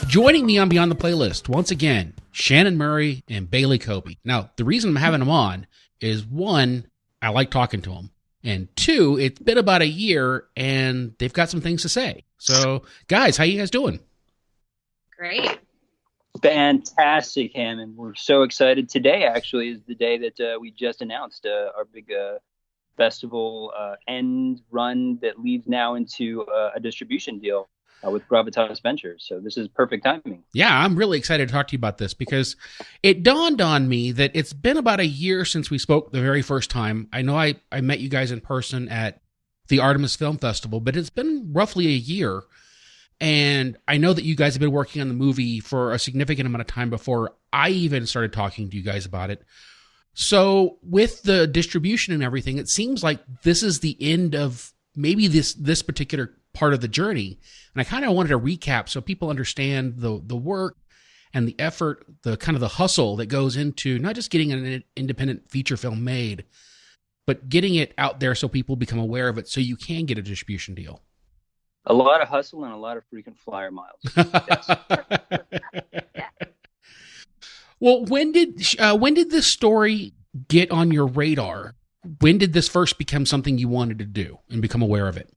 Joining me on Beyond the Playlist, once again, Shannon Murray and Bailey Kobe. Now, the reason I'm having them on is, one, I like talking to them, and two, it's been about a year, and they've got some things to say. So, guys, how you guys doing? Great. Fantastic, Hammond. We're so excited. Today, actually, is the day that we just announced our big festival end run that leads now into a distribution deal with Gravitas Ventures. So this is perfect timing. Yeah, I'm really excited to talk to you about this because it dawned on me that it's been about a year since we spoke the very first time. I know I met you guys in person at the Artemis Film Festival, but it's been roughly a year. And I know that you guys have been working on the movie for a significant amount of time before I even started talking to you guys about it. So with the distribution and everything, it seems like this is the end of maybe this particular part of the journey. And I kind of wanted to recap so people understand the work and the effort, the kind of the hustle that goes into not just getting an independent feature film made, but getting it out there so people become aware of it so you can get a distribution deal. A lot of hustle and a lot of freaking flyer miles. Well, when did this story get on your radar? When did this first become something you wanted to do and become aware of it?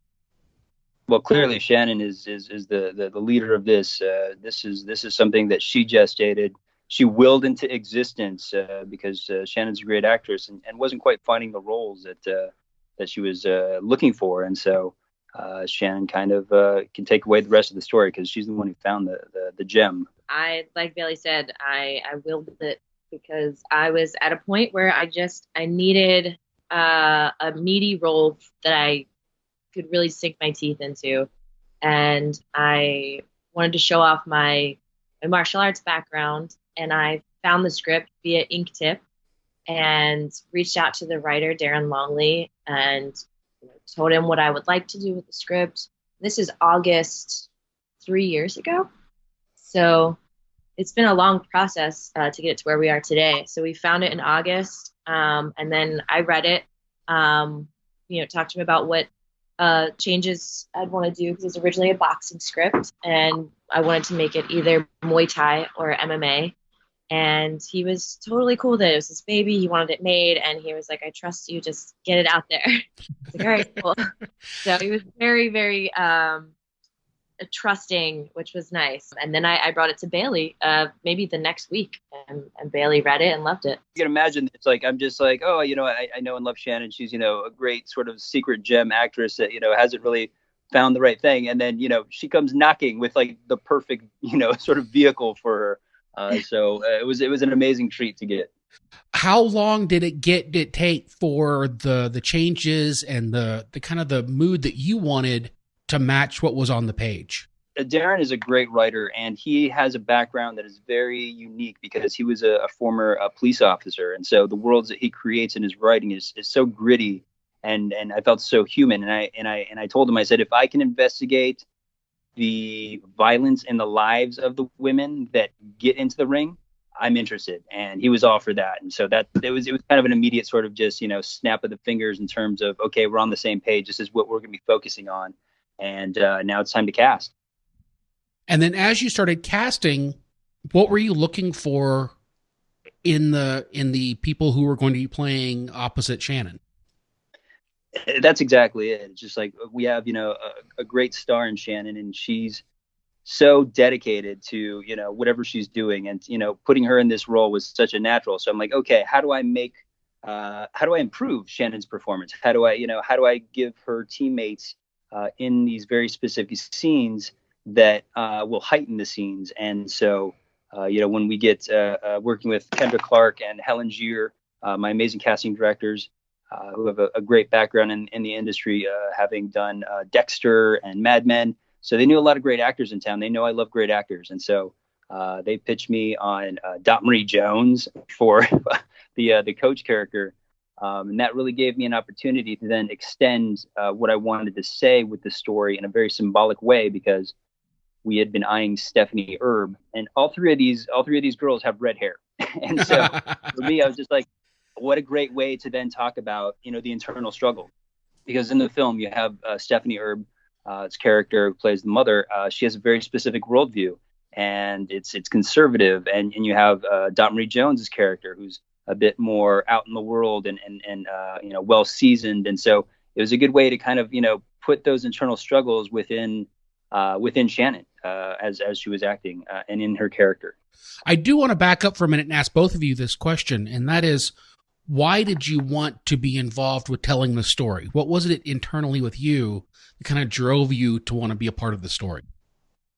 Well, clearly Shannon is the leader of this. This is something that she gestated. She willed into existence because Shannon's a great actress and wasn't quite finding the roles that she was looking for, and so. Shannon kind of can take away the rest of the story because she's the one who found the gem. Like Bailey said, I willed it because I was at a point where I needed a meaty role that I could really sink my teeth into. And I wanted to show off my martial arts background. And I found the script via Inktip and reached out to the writer, Darren Longley, and told him what I would like to do with the script. This is August 3 years ago. So it's been a long process to get it to where we are today. So we found it in August. And then I read it, talked to him about what changes I'd want to do because it's originally a boxing script. And I wanted to make it either Muay Thai or MMA. And he was totally cool that it was his baby. He wanted it made. And he was like, I trust you. Just get it out there. I was like, all right, cool. So he was very, very trusting, which was nice. And then I brought it to Bailey maybe the next week. And Bailey read it and loved it. You can imagine it's like, I'm just like, oh, I know and love Shannon. She's, a great sort of secret gem actress that, hasn't really found the right thing. And then, she comes knocking with like the perfect, sort of vehicle for her. So it was an amazing treat to get. How long did it take for the changes and the kind of the mood that you wanted to match what was on the page? Darren is a great writer, and he has a background that is very unique because he was a former police officer. And so the worlds that he creates in his writing is so gritty and I felt so human. And I told him, I said, if I can investigate the violence in the lives of the women that get into the ring, I'm interested. And he was all for that. And so that it was kind of an immediate sort of just, snap of the fingers in terms of, okay, we're on the same page. This is what we're going to be focusing on. And now it's time to cast. And then as you started casting, what were you looking for in the people who were going to be playing opposite Shannon? That's exactly it. It's just like we have, a great star in Shannon, and she's so dedicated to, whatever she's doing. And, putting her in this role was such a natural. So I'm like, okay, how do I improve Shannon's performance? How do I give her teammates in these very specific scenes that will heighten the scenes? And so, when we get working with Kendra Clark and Helen Gier, my amazing casting directors, who have a great background in the industry, having done Dexter and Mad Men. So they knew a lot of great actors in town. They know I love great actors. And so they pitched me on Dot Marie Jones for the coach character. And that really gave me an opportunity to then extend what I wanted to say with the story in a very symbolic way, because we had been eyeing Stephanie Erb, and all three of these girls have red hair. And so for me, I was just like, what a great way to then talk about, the internal struggle. Because in the film, you have Stephanie Erb, its character who plays the mother. She has a very specific worldview. and it's conservative, and you have Dot Marie Jones's character, who's a bit more out in the world and well seasoned, and so it was a good way to kind of put those internal struggles within Shannon as she was acting and in her character. I do want to back up for a minute and ask both of you this question, and that is, why did you want to be involved with telling the story? What was it internally with you that kind of drove you to want to be a part of the story?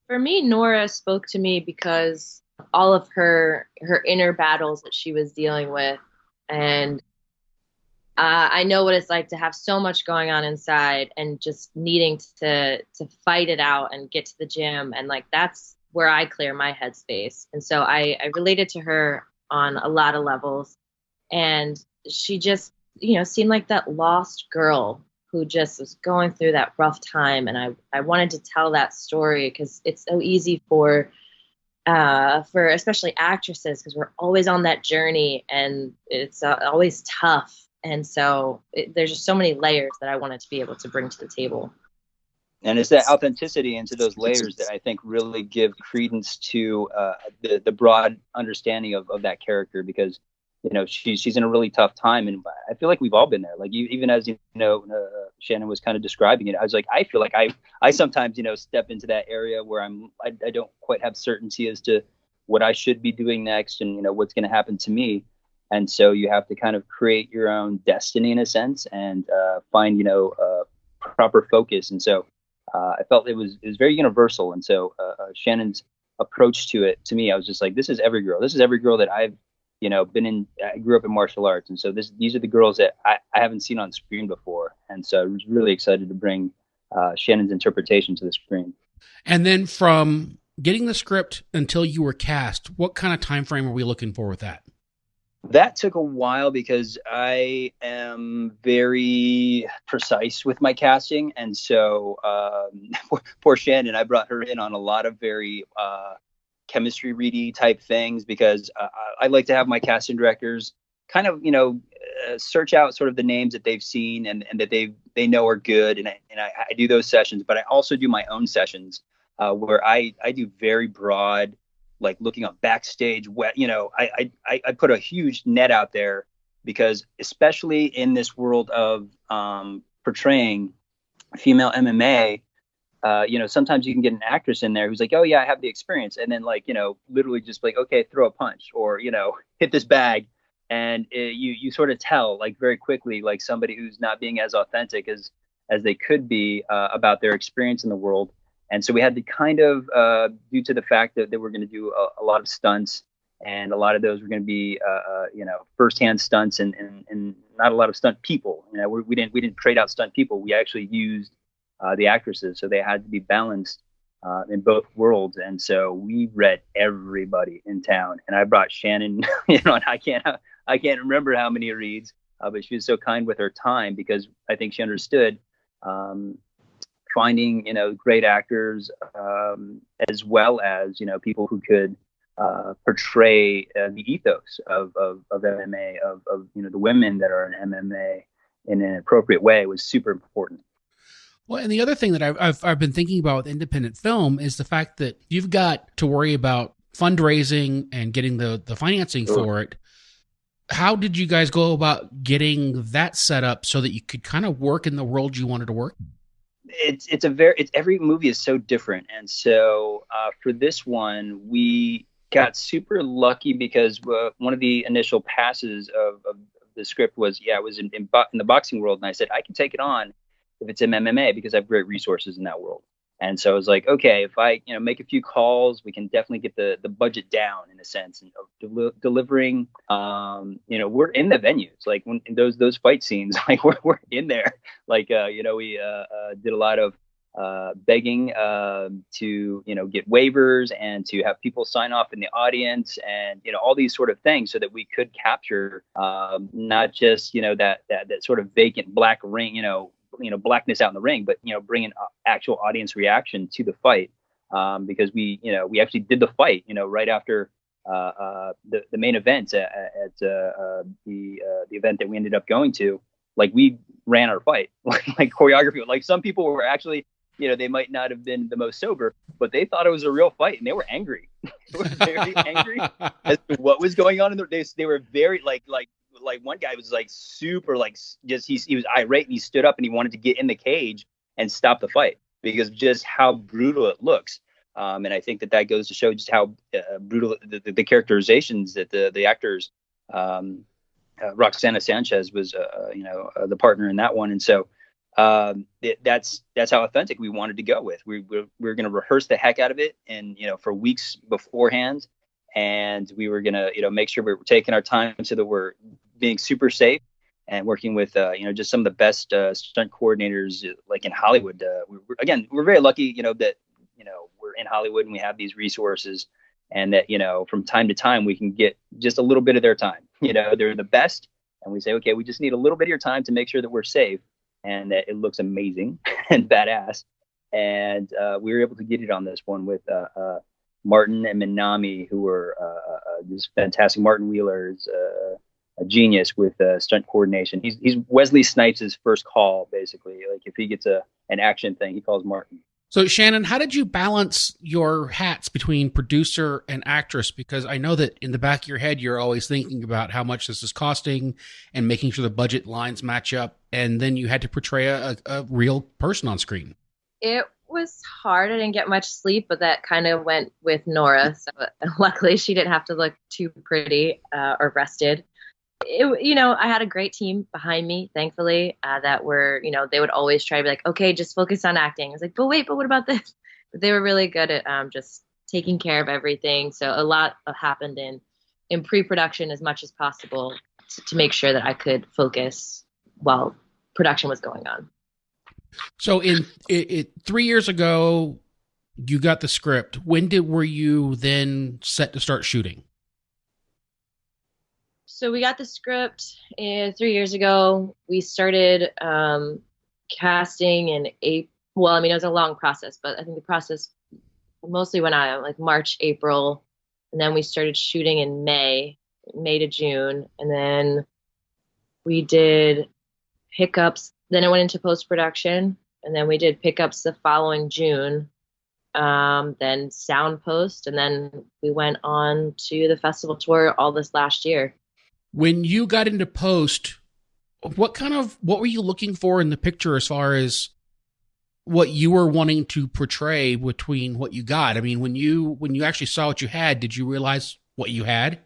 For me, Nora spoke to me because all of her inner battles that she was dealing with, and I know what it's like to have so much going on inside and just needing to fight it out and get to the gym, and like that's where I clear my headspace. And so I related to her on a lot of levels, and she just seemed like that lost girl who just was going through that rough time. And I wanted to tell that story because it's so easy for especially actresses, because we're always on that journey and it's always tough. And so there's just so many layers that I wanted to be able to bring to the table. And it's that authenticity into those layers that I think really give credence to the broad understanding of that character, because she's in a really tough time, and I feel like we've all been there. Like even as Shannon was kind of describing it, I was like, I feel like I sometimes step into that area where I don't quite have certainty as to what I should be doing next, and what's going to happen to me. And so you have to kind of create your own destiny in a sense, and find proper focus. And so I felt it was very universal. And so Shannon's approach to it, to me, I was just like, this is every girl. This is every girl that I've been in. I grew up in martial arts, and so these are the girls that I haven't seen on screen before. And so I was really excited to bring Shannon's interpretation to the screen. And then from getting the script until you were cast, what kind of time frame are we looking for with that? That took a while because I am very precise with my casting. And so poor Shannon, I brought her in on a lot of very chemistry ready type things, because I like to have my casting directors kind of, search out sort of the names that they've seen and that they know are good. And I do those sessions, but I also do my own sessions where I do very broad, like looking up backstage. I put a huge net out there, because especially in this world of portraying female MMA, sometimes you can get an actress in there who's like, oh yeah, I have the experience. And then literally just like, okay, throw a punch or, hit this bag. And you sort of tell like very quickly, like somebody who's not being as authentic as they could be about their experience in the world. And so we had to kind of, due to the fact that we're going to do a lot of stunts, and a lot of those were going to be, firsthand stunts and not a lot of stunt people. We didn't trade out stunt people. We actually used the actresses, so they had to be balanced in both worlds. And so we read everybody in town. And I brought Shannon, and I can't remember how many reads, but she was so kind with her time, because I think she understood. Finding great actors, as well as people who could portray the ethos of MMA, of the women that are in MMA in an appropriate way was super important. Well, and the other thing that I've been thinking about with independent film is the fact that you've got to worry about fundraising and getting the financing for it. How did you guys go about getting that set up so that you could kind of work in the world you wanted to work in? Every movie is so different. And so for this one, we got super lucky because one of the initial passes of the script was, it was in the boxing world. And I said, I can take it on if it's in MMA, because I have great resources in that world. And so I was like, okay, if I make a few calls, we can definitely get the budget down in a sense, and delivering. We're in the venues, like when in those fight scenes, like we're in there. Like we did a lot of begging to get waivers and to have people sign off in the audience, and all these sort of things, so that we could capture not just that sort of vacant black ring, blackness out in the ring, but bringing actual audience reaction to the fight, because we actually did the fight right after the main event at the event that we ended up going to. Like we ran our fight like choreography. Like some people were actually they might not have been the most sober, but they thought it was a real fight, and they were angry. They were very angry as to what was going on in the days. They were very like one guy was like super like just he was irate, and he stood up and he wanted to get in the cage and stop the fight because of just how brutal it looks. And I think that goes to show just how brutal the characterizations that the actors, Roxana Sanchez was, the partner in that one. And so that's how authentic we wanted to go with. We're going to rehearse the heck out of it, and for weeks beforehand, and we were going to make sure we were taking our time so that we're being super safe and working with just some of the best stunt coordinators like in Hollywood. We're very lucky that we're in Hollywood and we have these resources, and that from time to time we can get just a little bit of their time. They're the best, and we say, okay, we just need a little bit of your time to make sure that we're safe and that it looks amazing and badass. And we were able to get it on this one with Martin and Minami, who were just fantastic. Martin Wheeler is a genius with stunt coordination. He's Wesley Snipes' first call, basically. Like if he gets an action thing, he calls Martin. So Shannon, how did you balance your hats between producer and actress? Because I know that in the back of your head, you're always thinking about how much this is costing and making sure the budget lines match up. And then you had to portray a real person on screen. It was hard. I didn't get much sleep, but that kind of went with Nora. So luckily she didn't have to look too pretty or rested. I had a great team behind me, thankfully, that were, they would always try to be like, okay, just focus on acting. I was like, but what about this? But they were really good at just taking care of everything. So a lot happened in pre-production as much as possible to make sure that I could focus while production was going on. So in 3 years ago, you got the script. When were you then set to start shooting? So we got the script 3 years ago. We started casting in April. Well, it was a long process, but I think the process mostly went on like March, April. And then we started shooting in May to June. And then we did pickups. Then it went into post-production. And then we did pickups the following June. Then sound post. And then we went on to the festival tour all this last year. When you got into post, what were you looking for in the picture as far as what you were wanting to portray between what you got? I mean, when you actually saw what you had, did you realize what you had?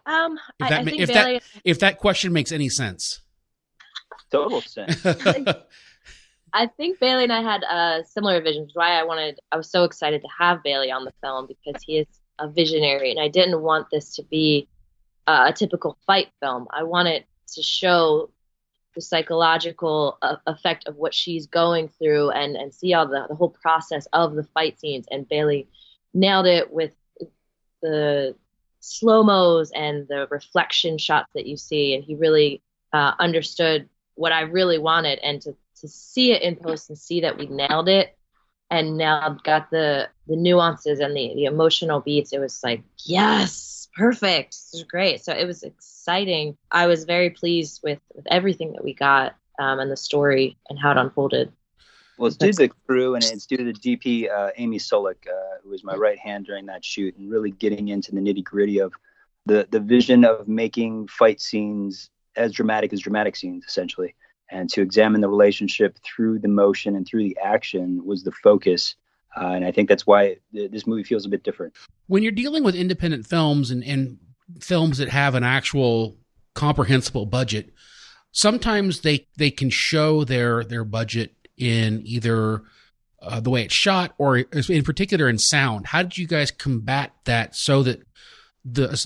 If that question makes any sense. Total sense. I think Bailey and I had a similar vision, which is why I was so excited to have Bailey on the film, because he is a visionary, and I didn't want this to be a typical fight film. I wanted to show the psychological effect of what she's going through and see all the whole process of the fight scenes. And Bailey nailed it with the slow-mos and the reflection shots that you see. And he really understood what I really wanted. And to see it in post and see that we nailed it and now got the nuances and the emotional beats, it was like, yes, perfect. This is great. So it was exciting. I was very pleased with everything that we got and the story and how it unfolded. Well, it's due to the crew, and it's due to the DP, Amy Solik, who was my right hand during that shoot, and really getting into the nitty gritty of the vision of making fight scenes as dramatic scenes, essentially. And to examine the relationship through the motion and through the action was the focus. And I think that's why this movie feels a bit different. When you're dealing with independent films and films that have an actual comprehensible budget, sometimes they can show their budget in either the way it's shot or in particular in sound. How did you guys combat that so that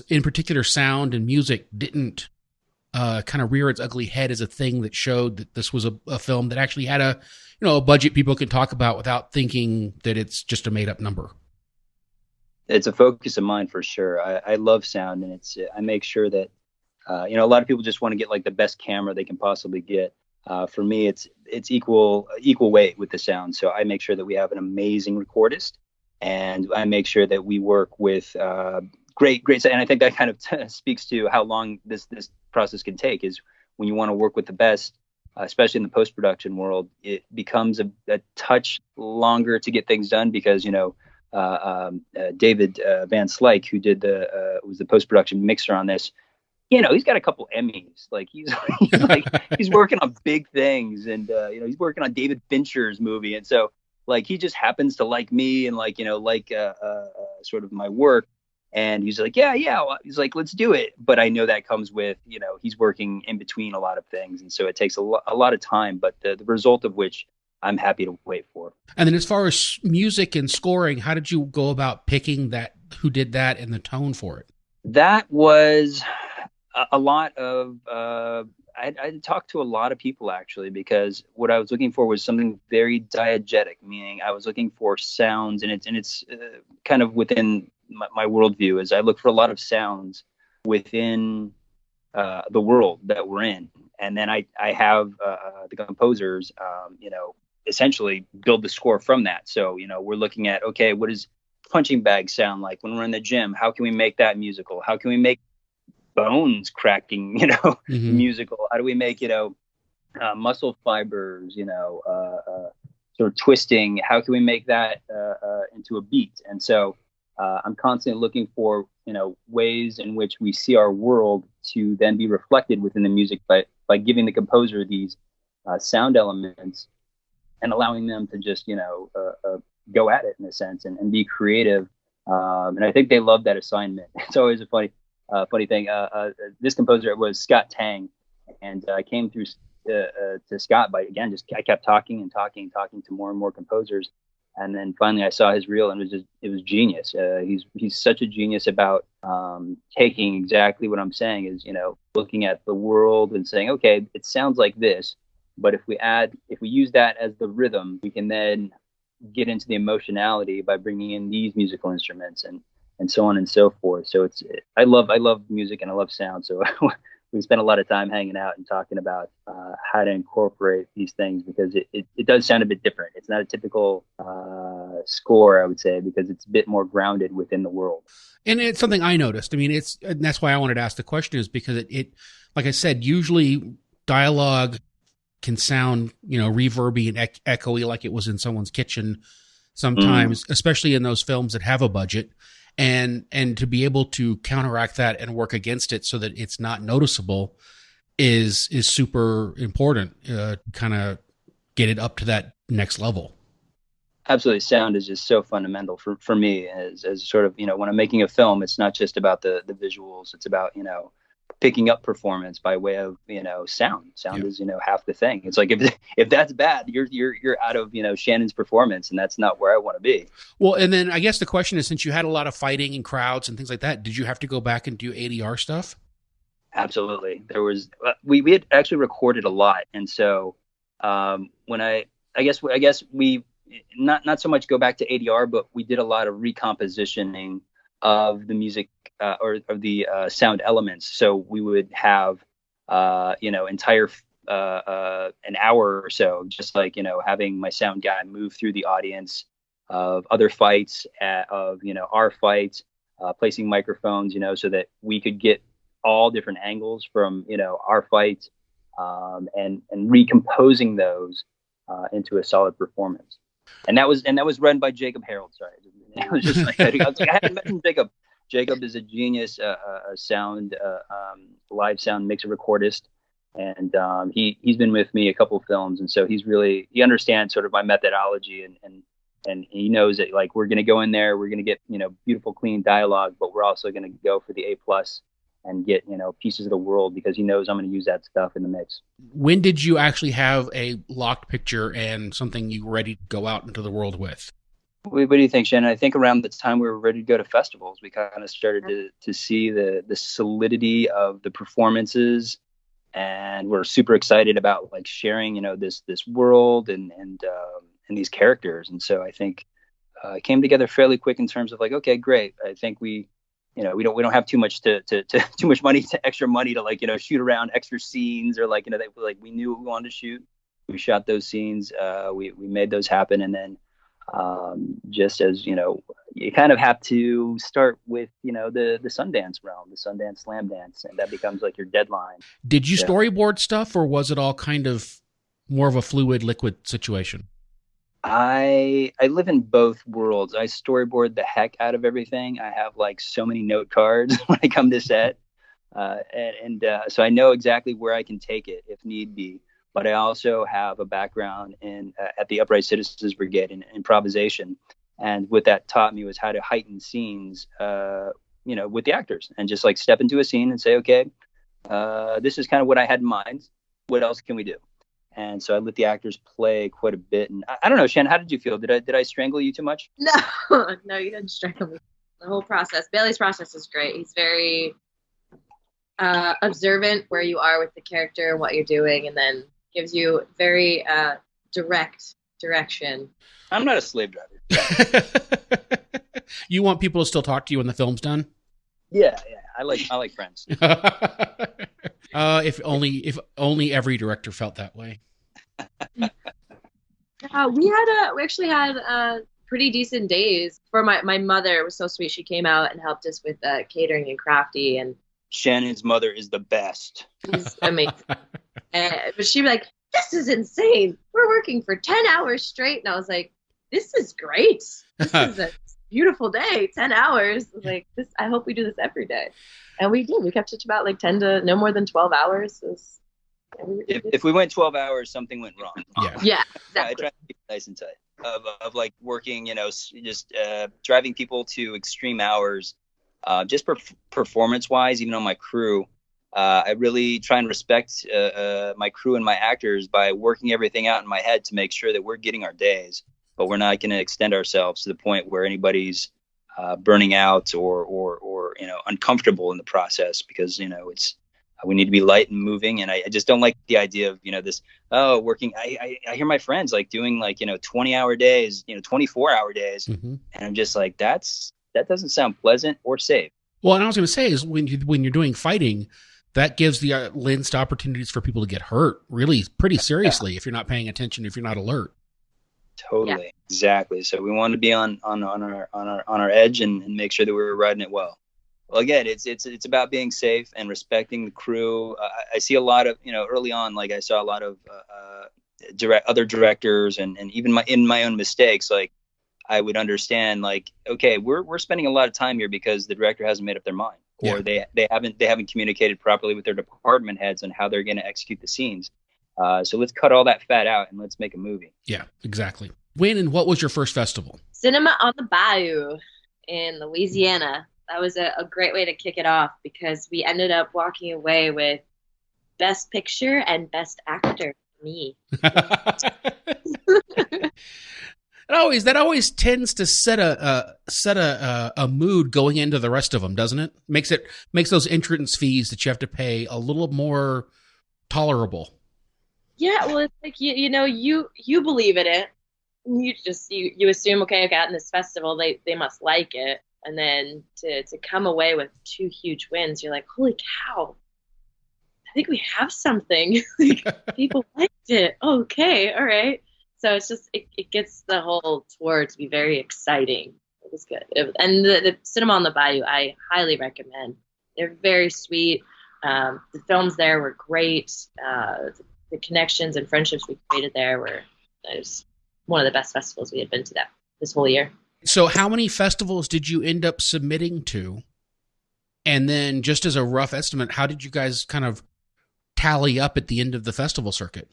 in particular sound and music didn't kind of rear its ugly head as a thing that showed that this was a film that actually had a budget people can talk about without thinking that it's just a made up number? It's a focus of mine for sure. I love sound, and I make sure that, a lot of people just want to get like the best camera they can possibly get. For me, it's equal weight with the sound. So I make sure that we have an amazing recordist, and I make sure that we work with great. And I think that kind of speaks to how long this process can take, is when you want to work with the best, especially in the post-production world, it becomes a touch longer to get things done because, David Van Slyke, who did was the post-production mixer on this, he's got a couple Emmys. Like he's working on big things, and he's working on David Fincher's movie, and so like he just happens to like me and sort of my work. And he's like, yeah. He's like, let's do it. But I know that comes with, he's working in between a lot of things. And so it takes a lot of time, but the result of which I'm happy to wait for. And then as far as music and scoring, how did you go about picking that, who did that and the tone for it? That was a lot of, I talked to a lot of people actually, because what I was looking for was something very diegetic, meaning I was looking for sounds, and it's kind of within my worldview is I look for a lot of sounds within the world that we're in. And then I have the composers, essentially build the score from that. So, we're looking at, okay, what does punching bag sound like when we're in the gym? How can we make that musical? How can we make bones cracking, musical? How do we make, muscle fibers, sort of twisting? How can we make that into a beat? And so I'm constantly looking for, ways in which we see our world to then be reflected within the music by giving the composer these sound elements and allowing them to just, go at it in a sense and be creative. And I think they love that assignment. It's always a funny thing. This composer was Scott Tang, and I came through to Scott by, again, I kept talking to more and more composers. And then finally I saw his reel, and it was genius. He's such a genius about taking exactly what I'm saying is, looking at the world and saying, okay, it sounds like this, but if we use that as the rhythm, we can then get into the emotionality by bringing in these musical instruments and so on and so forth. So I love music and I love sound. So we spent a lot of time hanging out and talking about how to incorporate these things, because it does sound a bit different. It's not a typical score, I would say, because it's a bit more grounded within the world. And it's something I noticed. I mean, and that's why I wanted to ask the question, is because it like I said, usually dialogue can sound, reverby and echoey, like it was in someone's kitchen sometimes, especially in those films that have a budget. And to be able to counteract that and work against it so that it's not noticeable is super important. Kind of get it up to that next level. Absolutely, sound is just so fundamental for me as sort of, when I'm making a film. It's not just about the visuals. It's about picking up performance by way of sound. Sound is half the thing. It's like if that's bad, you're out of Shannon's performance, and that's not where I want to be. Well, and then I guess the question is, since you had a lot of fighting and crowds and things like that, did you have to go back and do ADR stuff? Absolutely. There was we had actually recorded a lot, and so when I guess we not so much go back to ADR, but we did a lot of recompositioning of the music or of the sound elements. So we would have entire an hour or so, just like having my sound guy move through the audience of other fights, of our fights, placing microphones, so that we could get all different angles from our fights, and recomposing those into a solid performance. And that was run by Jacob Harold. Sorry, it was just like I hadn't mentioned Jacob. Jacob is a genius, sound, live sound mixer recordist, and he's been with me a couple of films, and so he understands sort of my methodology, and he knows that like we're gonna go in there, we're gonna get beautiful, clean dialogue, but we're also gonna go for the A+ and get pieces of the world, because he knows I'm gonna use that stuff in the mix. When did you actually have a locked picture and something you were ready to go out into the world with? What do you think, Shannon? I think around the time we were ready to go to festivals, we kind of started to see the solidity of the performances, and we're super excited about like sharing, this world and these characters. And so I think it came together fairly quick in terms of like, okay, great. I think we don't have too much too much money to extra money to like shoot around extra scenes, or like we knew what we wanted to shoot. We shot those scenes. We made those happen, and then. Just as you kind of have to start with the Sundance realm, the Sundance Slam Dance, and that becomes like your deadline. Did you storyboard stuff, or was it all kind of more of a fluid liquid situation? I live in both worlds. I storyboard the heck out of everything. I have like so many note cards when I come to set. So I know exactly where I can take it if need be. But I also have a background in at the Upright Citizens Brigade in improvisation, and what that taught me was how to heighten scenes, with the actors, and just like step into a scene and say, okay, this is kind of what I had in mind. What else can we do? And so I let the actors play quite a bit. And I don't know, Shannon, how did you feel? Did I strangle you too much? No, no, you didn't strangle me. The whole process, Bailey's process is great. He's very observant where you are with the character and what you're doing, and then gives you very direct direction. I'm not a slave driver. You want people to still talk to you when the film's done? Yeah. I like friends. If only every director felt that way. We actually had pretty decent days. For my mother, it was so sweet. She came out and helped us with catering and crafty, and Shannon's mother is the best. She's amazing. But she'd be like, "This is insane. We're working for 10 hours straight." And I was like, "This is great. This is a beautiful day. 10 hours." I was like, "This. I hope we do this every day." And we did. We kept it to about like 10 to no more than 12 hours. If we went 12 hours, something went wrong. Yeah, exactly. I try to keep it nice and tight. Of like working, just driving people to extreme hours, just performance-wise, even on my crew. I really try and respect my crew and my actors by working everything out in my head to make sure that we're getting our days, but we're not going to extend ourselves to the point where anybody's burning out or uncomfortable in the process, because we need to be light and moving. And I just don't like the idea of this working. I hear my friends like doing 20-hour days, 24-hour days, mm-hmm. and I'm just like, that doesn't sound pleasant or safe. Well, and I was going to say is when you're doing fighting, that gives the lends to opportunities for people to get hurt really pretty seriously if you're not paying attention, if you're not alert. Totally. Yeah. Exactly. So we want to be on our edge and make sure that we're riding it well. Well, again, it's about being safe and respecting the crew. I see a lot of, early on, like I saw a lot of other directors and even in my own mistakes, like I would understand, like, okay, we're spending a lot of time here because the director hasn't made up their mind, or they haven't communicated properly with their department heads on how they're going to execute the scenes. So let's cut all that fat out and let's make a movie. Yeah, exactly. When and what was your first festival? Cinema on the Bayou in Louisiana. That was a great way to kick it off because we ended up walking away with Best Picture and Best Actor. Me. That always tends to set a mood going into the rest of them, doesn't it? Makes those entrance fees that you have to pay a little more tolerable. Yeah, well, it's like you believe in it. You assume, okay, I got in this festival, they must like it, and then to come away with 2 huge wins, you're like, holy cow, I think we have something. People liked it. Okay, all right. So it's just it gets the whole tour to be very exciting. It was good. And the Cinema on the Bayou, I highly recommend. They're very sweet. The films there were great. The connections and friendships we created there it was one of the best festivals we had been to this whole year. So how many festivals did you end up submitting to? And then just as a rough estimate, how did you guys kind of tally up at the end of the festival circuit?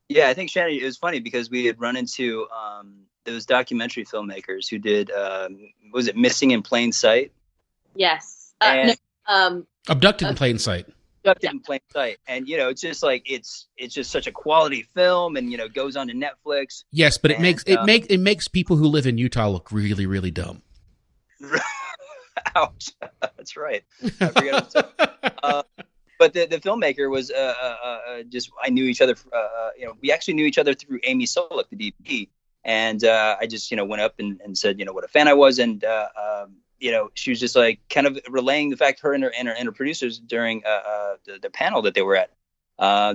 Yeah, I think, Shannon, it was funny because we had run into those documentary filmmakers who did, was it Missing in Plain Sight? Yes. Abducted in Plain Sight. Abducted in Plain Sight. And, it's just like, it's just such a quality film and, goes on to Netflix. Yes, but it makes people who live in Utah look really, really dumb. Ouch. That's right. I forgot. But the filmmaker was just, I knew each other. We actually knew each other through Amy Solik, the DP, and I just went up and said what a fan I was, and she was just like kind of relaying the fact, her and her producers during the panel that they were at,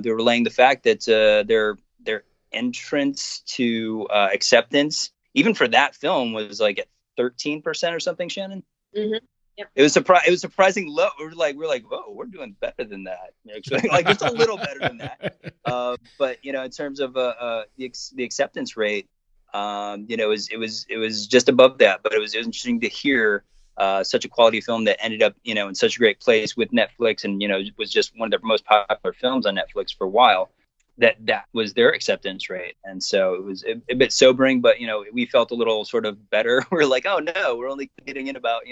they were relaying the fact that their entrance to acceptance, even for that film, was like at 13% or something. Shannon. Mm-hmm. Yep. It was surprising low. We're like, whoa, we're doing better than that. Actually, like just a little better than that. But in terms of the acceptance rate, it was just above that. But it was interesting to hear such a quality film that ended up in such a great place with Netflix, and was just one of the most popular films on Netflix for a while. That was their acceptance rate, and so it was a bit sobering. But we felt a little sort of better. We're like, oh no, we're only getting in about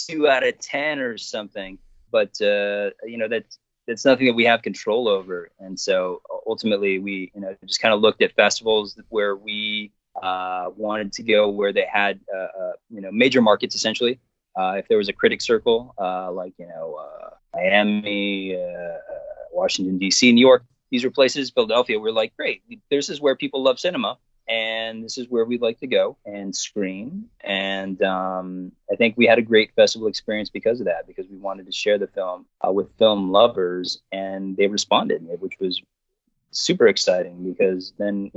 2 out of 10 or something. But that's nothing that we have control over. And so ultimately we just kind of looked at festivals where we wanted to go, where they had major markets essentially. If there was a critic circle like Miami, Washington D.C., New York, these were places. Philadelphia, we're like, great, this is where people love cinema, and this is where we'd like to go and screen. And I think we had a great festival experience because of that, because we wanted to share the film with film lovers, and they responded, which was super exciting, because then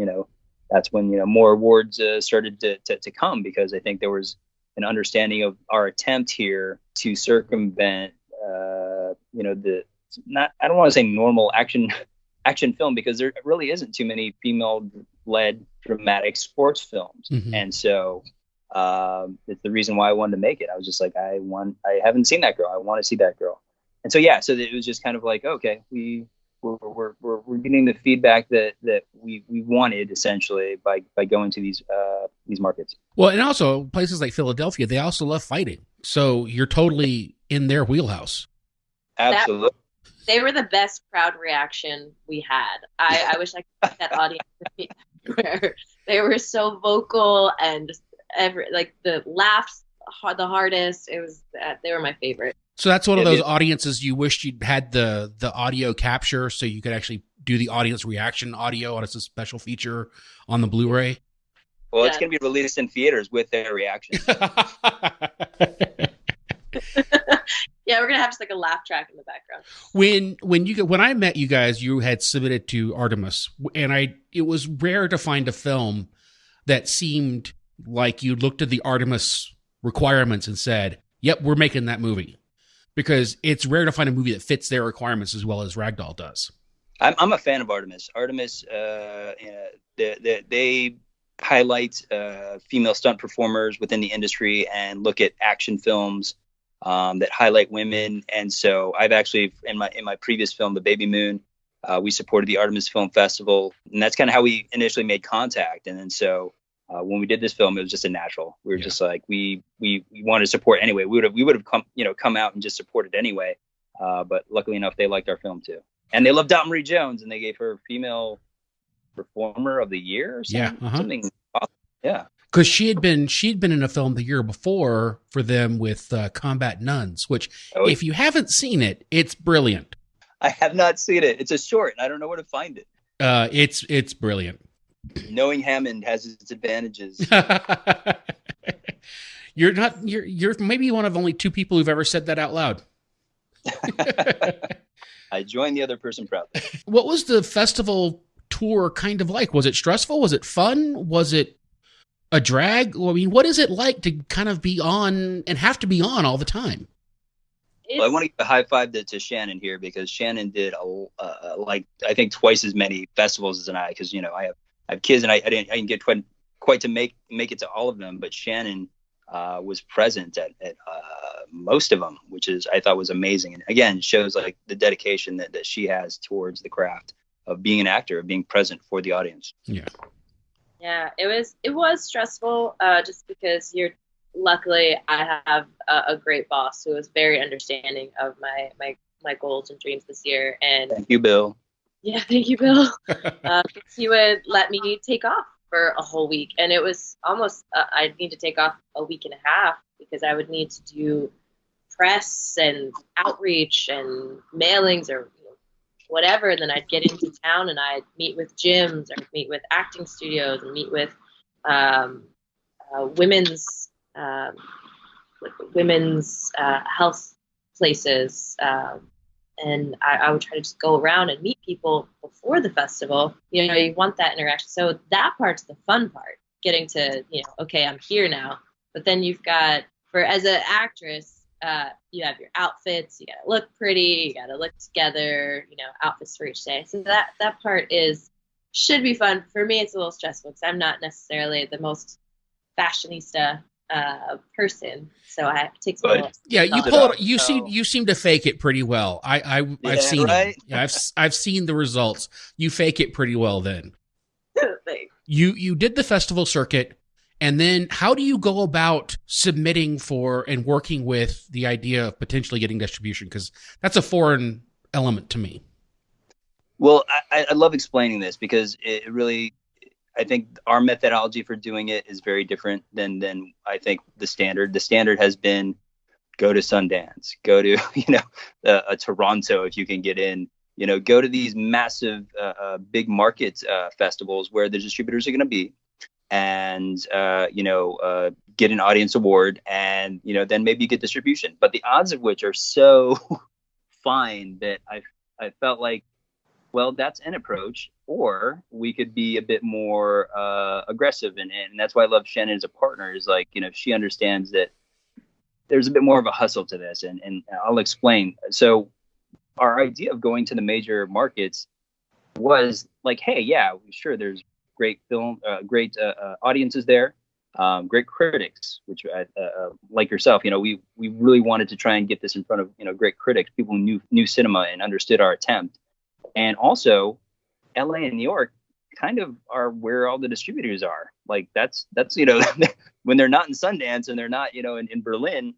that's when more awards started to come, because I think there was an understanding of our attempt here to circumvent I don't want to say normal action film, because there really isn't too many female-led dramatic sports films. Mm-hmm. And so it's the reason why I wanted to make it. I was just like, I haven't seen that girl. I want to see that girl. And so, so it was just kind of like, okay, we're getting the feedback that we wanted, essentially, by going to these markets. Well, and also places like Philadelphia, they also love fighting. So you're totally in their wheelhouse. Absolutely. They were the best crowd reaction we had. I wish I could get that audience everywhere. They were so vocal, and the laughs the hardest. It was they were my favorite. So that's one of those audiences you wished you'd had the audio capture, so you could actually do the audience reaction audio as a special feature on the Blu-ray. Well, it's going to be released in theaters with their reaction. Yeah, we're gonna have just like a laugh track in the background. When I met you guys, you had submitted to Artemis, and it was rare to find a film that seemed like you looked at the Artemis requirements and said, "Yep, we're making that movie," because it's rare to find a movie that fits their requirements as well as Ragdoll does. I'm a fan of Artemis. Artemis, they highlight female stunt performers within the industry and look at action films that highlight women. And so I've actually, in my previous film, The Baby Moon, we supported the Artemis Film Festival, and that's kind of how we initially made contact. And then so when we did this film, it was just a natural. We were just like, we wanted to support anyway. We would have come out and just supported anyway. But luckily enough, they liked our film too, and they loved Dot Marie Jones, and they gave her Female Performer of the Year or something. Something awesome. Yeah. Because she'd been in a film the year before for them with Combat Nuns, which if you haven't seen it, it's brilliant. I have not seen it. It's a short, and I don't know where to find it. It's brilliant. Knowing Hammond has its advantages. You're maybe one of only 2 people who've ever said that out loud. I joined the other person proudly. What was the festival tour kind of like? Was it stressful? Was it fun? Was it a drag? I mean, what is it like to kind of be on and have to be on all the time? Well, I want to give a high five to Shannon here, because Shannon did I think twice as many festivals as I, because I have kids, and I didn't get quite to make it to all of them, but Shannon was present at most of them, which I thought was amazing, and again shows like the dedication that she has towards the craft of being an actor, of being present for the audience. Yeah, it was stressful, just because luckily I have a great boss who was very understanding of my goals and dreams this year. And thank you, Bill. Yeah, thank you, Bill. He would let me take off for a whole week, and it was almost I'd need to take off a week and a half, because I would need to do press and outreach and mailings or whatever, and then I'd get into town and I'd meet with gyms, or meet with acting studios, and meet with women's health places, and I would try to just go around and meet people before the festival. You want that interaction. So that part's the fun part, getting to okay, I'm here now. But then you've got, as an actress, you have your outfits, you gotta look pretty, you gotta look together, outfits for each day. So that part should be fun. For me, it's a little stressful because I'm not necessarily the most fashionista person, so it takes me a little. Yeah, you thought. pull it. You seem to fake it pretty well. I've seen right? it. Yeah, I've seen the results. You fake it pretty well. Then Thanks. you did the festival circuit, and then how do you go about submitting for and working with the idea of potentially getting distribution? Because that's a foreign element to me. Well, I love explaining this because it really, I think our methodology for doing it is very different than I think the standard. The standard has been go to Sundance, go to, a Toronto if you can get in, go to these massive big market festivals where the distributors are going to be, and, get an audience award, and, then maybe you get distribution. But the odds of which are so fine that I felt like, well, that's an approach, or we could be a bit more aggressive. And that's why I love Shannon as a partner, is like, she understands that there's a bit more of a hustle to this. And I'll explain. So our idea of going to the major markets was like, hey, yeah, sure, there's great film, great audiences there, great critics, which like yourself, we really wanted to try and get this in front of, great critics, people who knew cinema and understood our attempt. And also, LA and New York kind of are where all the distributors are. Like that's when they're not in Sundance and they're not, in Berlin,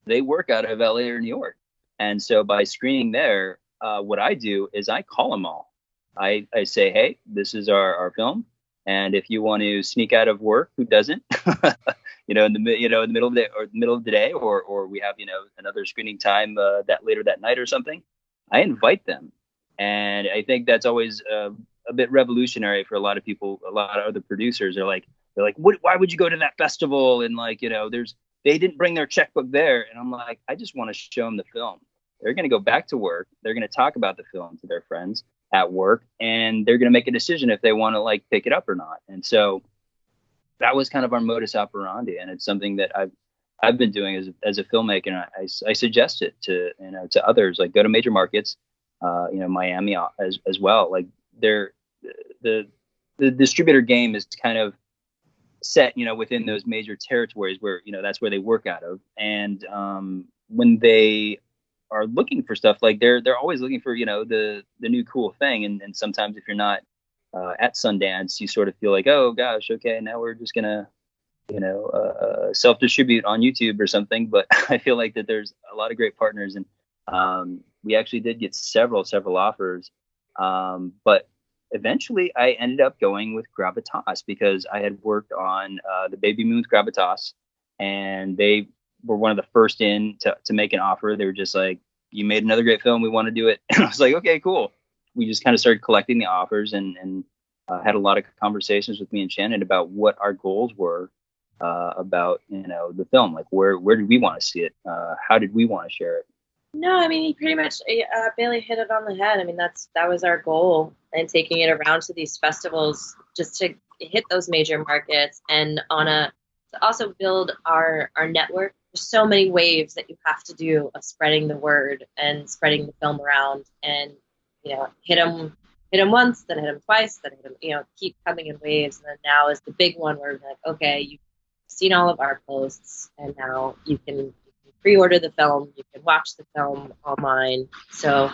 they work out of LA or New York. And so by screening there, what I do is I call them all. I say, hey, this is our film. And if you want to sneak out of work, who doesn't? in the middle of the day, or middle of the day, or we have, another screening time that later that night or something, I invite them. And I think that's always a bit revolutionary for a lot of people. A lot of other producers are like, why would you go to that festival? And like, they didn't bring their checkbook there. And I'm like, I just want to show them the film. They're going to go back to work. They're going to talk about the film to their friends at work, and they're going to make a decision if they want to like pick it up or not. And so that was kind of our modus operandi. And it's something that I've been doing as a filmmaker. And I suggest it to others, like go to major markets. Miami as well. Like the distributor game is kind of set, within those major territories where, that's where they work out of. And when they are looking for stuff, like they're always looking for, the new cool thing. And sometimes if you're not at Sundance, you sort of feel like, oh gosh, okay, now we're just gonna, self-distribute on YouTube or something. But I feel like that there's a lot of great partners, and we actually did get several offers. But eventually I ended up going with Gravitas because I had worked on the Baby Moon's Gravitas, and they were one of the first in to make an offer. They were just like, you made another great film, we want to do it. And I was like, okay, cool. We just kind of started collecting the offers and had a lot of conversations with me and Shannon about what our goals were about, the film. Like where did we want to see it? How did we want to share it? No, I mean, he pretty much, Bailey hit it on the head. I mean, that was our goal, and taking it around to these festivals just to hit those major markets, and to also build our network. There's so many waves that you have to do of spreading the word and spreading the film around, and, hit them once, then hit them twice, then hit them, keep coming in waves. And then now is the big one where we're like, okay, you've seen all of our posts, and now you can pre-order the film. You can watch the film online. So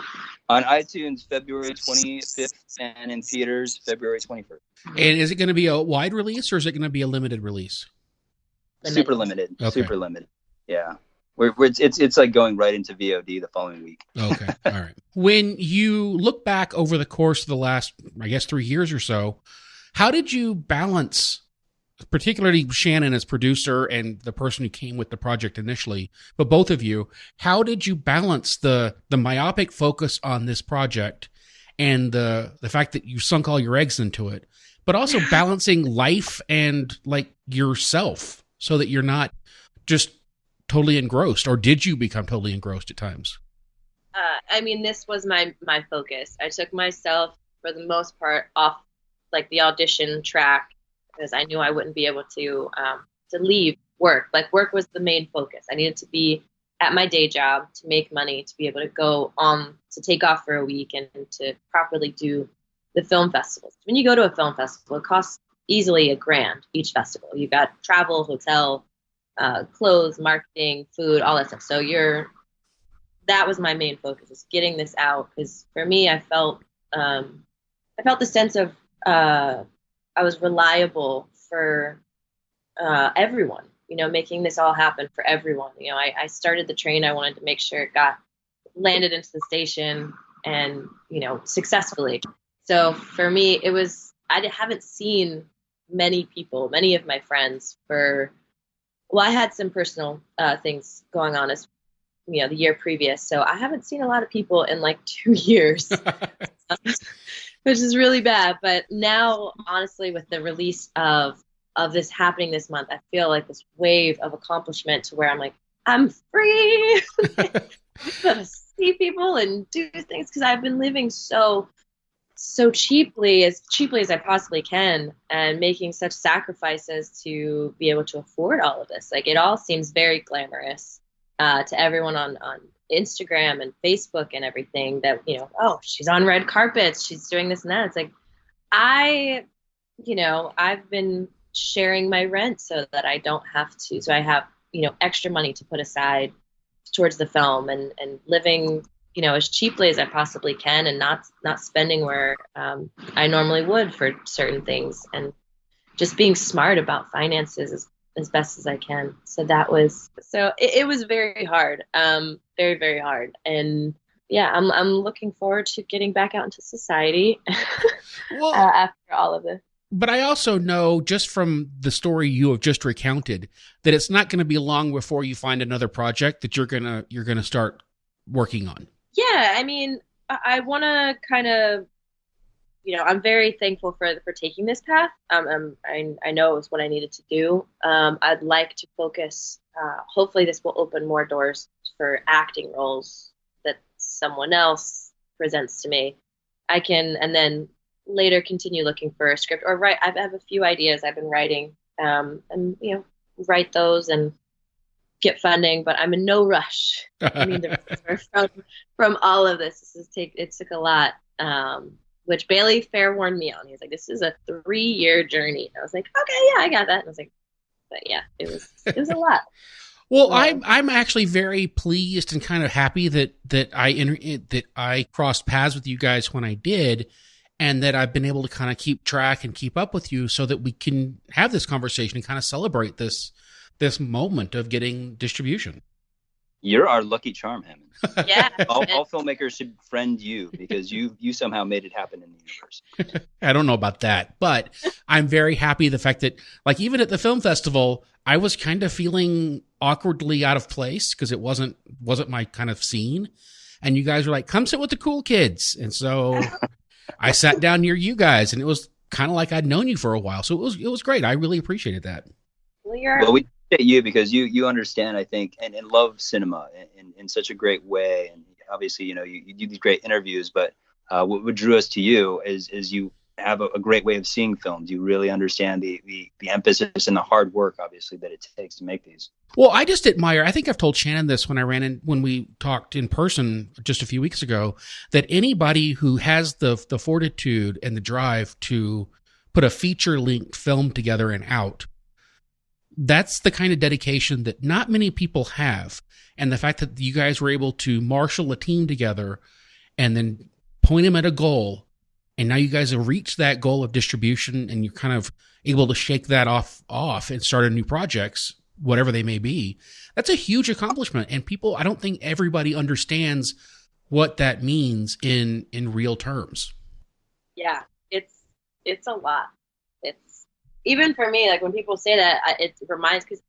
on iTunes, February 25th, and in theaters, February 21st. And is it going to be a wide release, or is it going to be a limited release? Super limited. Okay. Super limited. Yeah. It's like going right into VOD the following week. Okay. All right. When you look back over the course of the last, I guess, 3 years or so, how did you balance, particularly Shannon as producer and the person who came with the project initially, but both of you, how did you balance the myopic focus on this project and the fact that you sunk all your eggs into it, but also balancing life and like yourself so that you're not just totally engrossed? Or did you become totally engrossed at times? I mean, this was my focus. I took myself for the most part off like the audition track, because I knew I wouldn't be able to leave work. Like work was the main focus. I needed to be at my day job to make money to be able to go on to take off for a week and to properly do the film festivals. When you go to a film festival, it costs easily $1,000 each festival. You got travel, hotel, clothes, marketing, food, all that stuff. So that was my main focus, is getting this out. Because for me, I felt the sense of I was reliable for everyone. Making this all happen for everyone. I started the train. I wanted to make sure it got landed into the station and, successfully. So for me, I haven't seen many of my friends I had some personal things going on as, the year previous. So I haven't seen a lot of people in like 2 years, which is really bad. But now, honestly, with the release of this happening this month, I feel like this wave of accomplishment to where I'm like, I'm free. I'm gonna see people and do things, because I've been living so cheaply as I possibly can, and making such sacrifices to be able to afford all of this. Like, it all seems very glamorous to everyone on Instagram and Facebook and everything, that, oh, she's on red carpets, she's doing this and that. It's like, I've been sharing my rent so that I don't have to. So I have, extra money to put aside towards the film, and living, as cheaply as I possibly can, and not spending where I normally would for certain things, and just being smart about finances as best as I can. So it was very hard, very, very hard. And yeah, I'm looking forward to getting back out into society Well, after all of this. But I also know, just from the story you have just recounted, that it's not going to be long before you find another project that you're gonna start working on. Yeah, I mean, I want to kind of, I'm very thankful for taking this path. I know it was what I needed to do. I'd like to focus. Hopefully, this will open more doors for acting roles that someone else presents to me. I can, and then later continue looking for a script or write. I have a few ideas I've been writing, and write those and get funding, but I'm in no rush. I mean, from all of this, it took a lot, which Bailey fair warned me on. He was like, "This is a 3-year journey." And I was like, "Okay, yeah, I got that." And I was like, "But yeah, it was a lot." Well, I'm actually very pleased and kind of happy that I crossed paths with you guys when I did, and that I've been able to kind of keep track and keep up with you, so that we can have this conversation and kind of celebrate this moment of getting distribution. You're our lucky charm, Hammond. Yeah. all filmmakers should friend you, because you somehow made it happen in the universe. I don't know about that, but I'm very happy the fact that, like, even at the film festival, I was kind of feeling awkwardly out of place because it wasn't my kind of scene. And you guys were like, "Come sit with the cool kids." And so I sat down near you guys, and it was kind of like I'd known you for a while. So it was great. I really appreciated that. Well, we appreciate you because you understand, I think, and love cinema in such a great way. And obviously, you do these great interviews, but what drew us to you is you have a great way of seeing films. You really understand the emphasis and the hard work, obviously, that it takes to make these. Well, I just admire, I think I've told Shannon this when we talked in person just a few weeks ago, that anybody who has the fortitude and the drive to put a feature-length film together and out, that's the kind of dedication that not many people have. And the fact that you guys were able to marshal a team together and then point them at a goal, and now you guys have reached that goal of distribution, and you're kind of able to shake that off and start new projects, whatever they may be. That's a huge accomplishment. And I don't think everybody understands what that means in real terms. Yeah, it's a lot. It's even for me, like when people say that, it reminds, because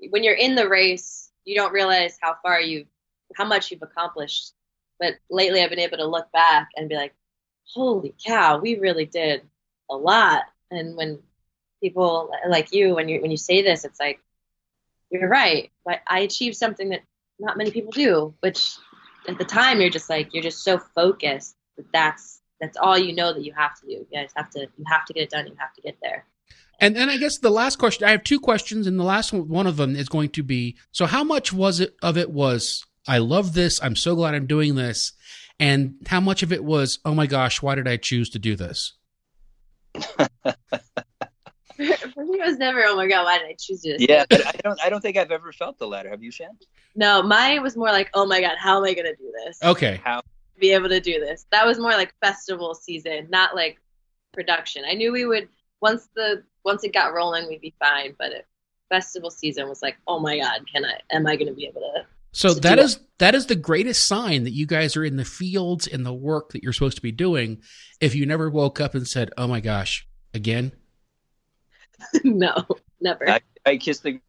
when you're in the race, you don't realize how much you've accomplished. But lately I've been able to look back and be like, holy cow, we really did a lot. And when people like you, when you say this, it's like, you're right. But I achieved something that not many people do, which at the time you're just so focused that that's all you know that you have to do. You have to get it done. You have to get there. And then I guess the last question, I have two questions, and the last one of them is going to be, so how much was, I love this, I'm so glad I'm doing this, and how much of it was, oh my gosh, why did I choose to do this? For me, it was never, oh my God, why did I choose to do this? Yeah, I don't think I've ever felt the latter. Have you, Shan? No, mine was more like, oh my God, how am I going to do this? Okay. How? Be able to do this. That was more like festival season, not like production. I knew we would, once it got rolling, we'd be fine. But festival season was like, oh my God, am I going to be able to? So that is the greatest sign that you guys are in the fields in the work that you're supposed to be doing. If you never woke up and said, oh my gosh, again. No, never. I kiss the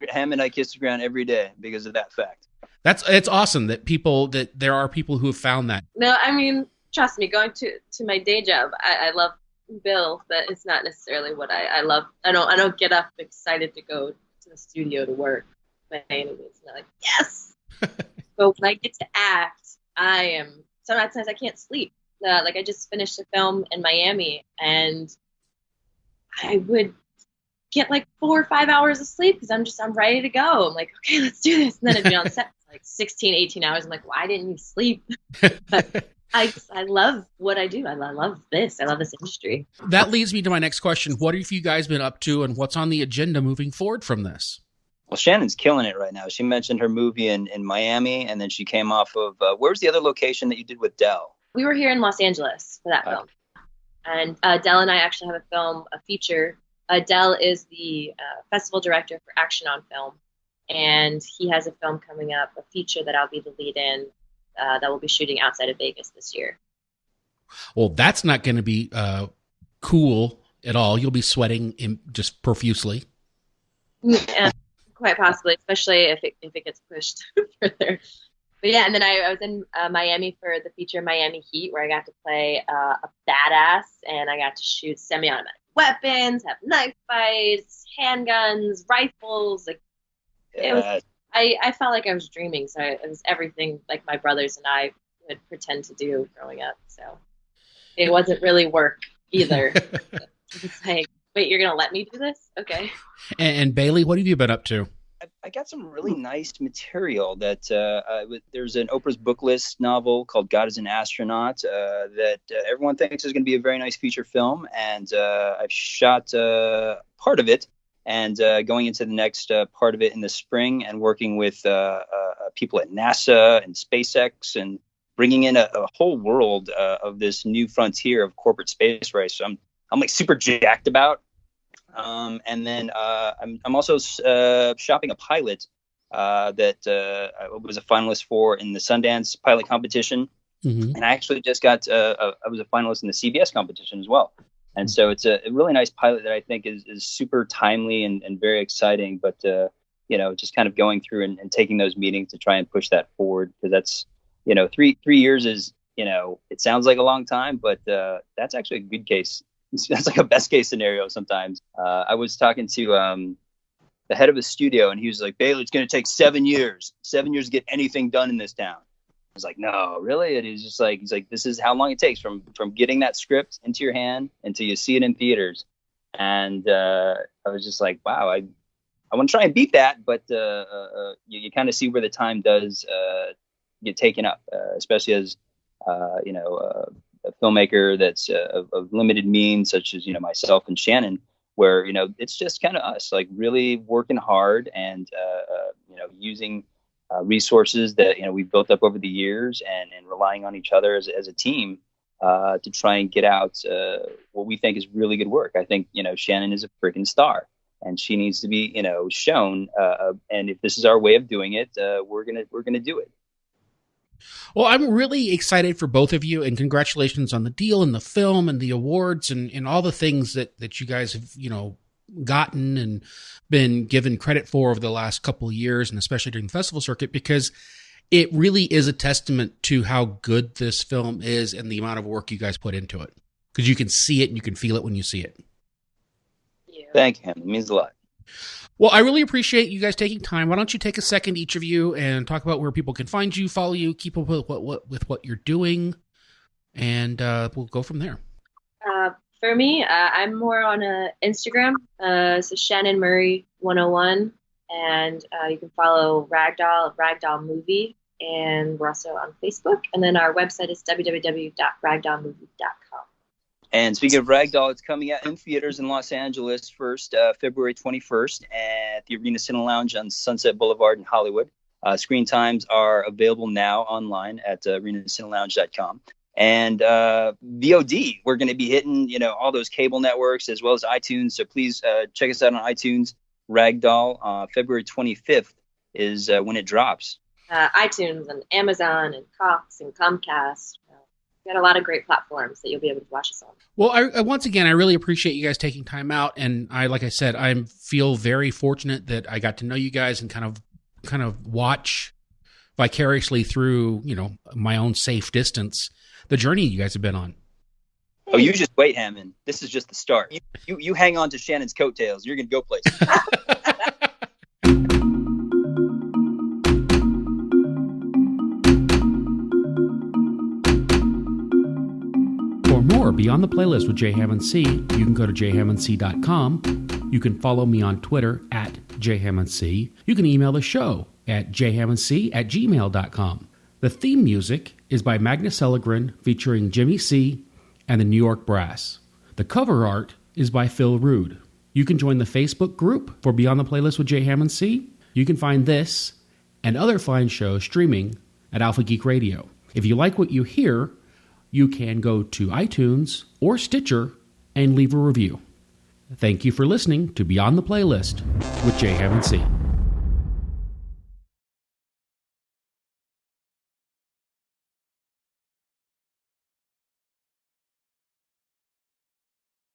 ground every day because of that fact. It's awesome that there are people who have found that. No, I mean, trust me, going to my day job, I love Bill, but it's not necessarily what I love. I don't get up excited to go to the studio to work by any means. Not like, yes. But when I get to act, sometimes I can't sleep. Like I just finished a film in Miami, and I would get like 4 or 5 hours of sleep because I'm ready to go. I'm like, okay, let's do this. And then I'd be on set for like 16, 18 hours. I'm like, why didn't you sleep? But I love what I do. I love this. I love this industry. That leads me to my next question. What have you guys been up to, and what's on the agenda moving forward from this? Well, Shannon's killing it right now. She mentioned her movie in Miami, and then she came off of, where's the other location that you did with Dell? We were here in Los Angeles for that film. And Dell and I actually have a feature. Dell is the festival director for Action on Film, and he has a film coming up, a feature that I'll be the lead in, that we'll be shooting outside of Vegas this year. Well, that's not going to be cool at all. You'll be sweating just profusely. Yeah, quite possibly, especially if it gets pushed further. But yeah, and then I was in Miami for the feature Miami Heat, where I got to play a badass, and I got to shoot semi-automatic weapons, have knife fights, handguns, rifles. Like it was, I felt like I was dreaming. So it was everything like my brothers and I would pretend to do growing up. So it wasn't really work either. It's like, wait, you're gonna let me do this? Okay. And Bailey, what have you been up to? I got some really nice material that there's an Oprah's book list novel called God is an Astronaut that everyone thinks is going to be a very nice feature film. And I've shot part of it and going into the next part of it in the spring and working with people at NASA and SpaceX and bringing in a whole world of this new frontier of corporate space race. So I'm like super jacked about. And then I'm also shopping a pilot that I was a finalist for in the Sundance pilot competition. Mm-hmm. And I actually just got I was a finalist in the CBS competition as well. And so it's a really nice pilot that I think is super timely and very exciting. But, just kind of going through and taking those meetings to try and push that forward, because that's, 3 years is, it sounds like a long time, but that's actually a good case. That's like a best case scenario sometimes. I was talking to the head of a studio, and he was like, Bailey, it's going to take 7 years to get anything done in this town. I was like, no, really? And he's like, this is how long it takes from getting that script into your hand until you see it in theaters. And I was just like, wow, I want to try and beat that, but you kind of see where the time does get taken up, especially as a filmmaker that's of limited means, such as myself and Shannon, where it's just kind of us, like really working hard and using resources that we've built up over the years and relying on each other as a team to try and get out what we think is really good work. I think Shannon is a freaking star, and she needs to be shown. And if this is our way of doing it, we're gonna do it. Well, I'm really excited for both of you, and congratulations on the deal and the film and the awards and all the things that you guys have, gotten and been given credit for over the last couple of years, and especially during the festival circuit, because it really is a testament to how good this film is and the amount of work you guys put into it, because you can see it and you can feel it when you see it. Yeah. Thank you. It means a lot. Well, I really appreciate you guys taking time. Why don't you take a second, each of you, and talk about where people can find you, follow you, keep up with what you're doing, and we'll go from there. For me, I'm more on Instagram. So Shannon Murray 101, and you can follow Ragdoll Movie, and we're also on Facebook. And then our website is www.ragdollmovie.com. And speaking of Ragdoll, it's coming out in theaters in Los Angeles first, February 21st, at the Arena Cinema Lounge on Sunset Boulevard in Hollywood. Screen times are available now online at arenacinemalounge.com. And VOD, we're going to be hitting, all those cable networks as well as iTunes. So please check us out on iTunes. Ragdoll, February 25th is when it drops. iTunes and Amazon and Cox and Comcast. We've got a lot of great platforms that you'll be able to watch us on. Well, I once again, I really appreciate you guys taking time out. And like I said, I feel very fortunate that I got to know you guys and kind of watch vicariously through, my own safe distance, the journey you guys have been on. Oh, you just wait, Hammond. This is just the start. You hang on to Shannon's coattails. You're going to go places. For more Beyond the Playlist with J Hammond C, you can go to jhammondc.com. You can follow me on Twitter at jhammondc. You can email the show at jhammondc@gmail.com. The theme music is by Magnus Ellegren featuring Jimmy C. and the New York Brass. The cover art is by Phil Rude. You can join the Facebook group for Beyond the Playlist with J Hammond C. You can find this and other fine shows streaming at Alpha Geek Radio. If you like what you hear, you can go to iTunes or Stitcher and leave a review. Thank you for listening to Beyond the Playlist with J Hammond C.